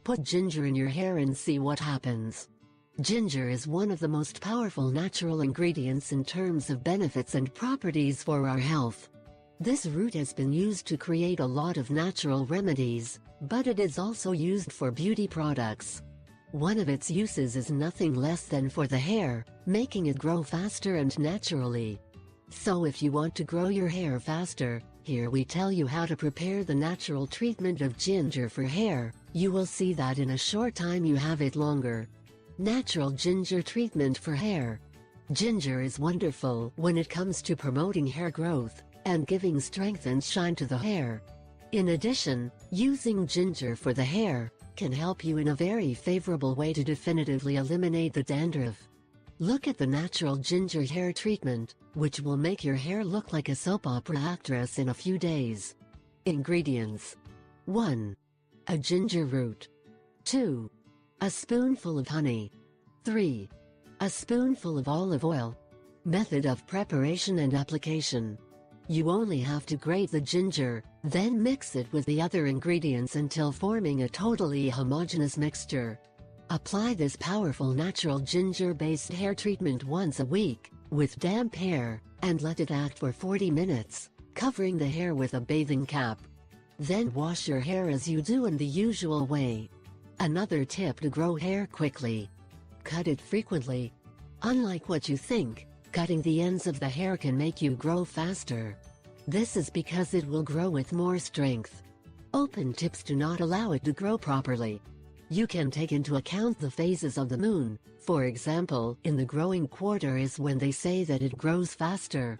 Put ginger in your hair and see what happens. Ginger is one of the most powerful natural ingredients in terms of benefits and properties for our health. This root has been used to create a lot of natural remedies, but it is also used for beauty products. One of its uses is nothing less than for the hair, making it grow faster and naturally. So if you want to grow your hair faster, here we tell you how to prepare the natural treatment of ginger for hair. You will see that in a short time you have it longer. Natural ginger treatment for hair. Ginger is wonderful when it comes to promoting hair growth and giving strength and shine to the hair. In addition, using ginger for the hair can help you in a very favorable way to definitively eliminate the dandruff. Look at the natural ginger hair treatment, which will make your hair look like a soap opera actress in a few days. Ingredients: 1. A ginger root. 2. A spoonful of honey. 3. A spoonful of olive oil. Method of preparation and application: you only have to grate the ginger, then mix it with the other ingredients until forming a totally homogeneous mixture. Apply this powerful natural ginger-based hair treatment once a week, with damp hair, and let it act for 40 minutes, covering the hair with a bathing cap. Then wash your hair as you do in the usual way. Another tip to grow hair quickly: cut it frequently. Unlike what you think, cutting the ends of the hair can make you grow faster. This is because it will grow with more strength. Open tips do not allow it to grow properly. You can take into account the phases of the moon. For example, in the growing quarter is when they say that it grows faster.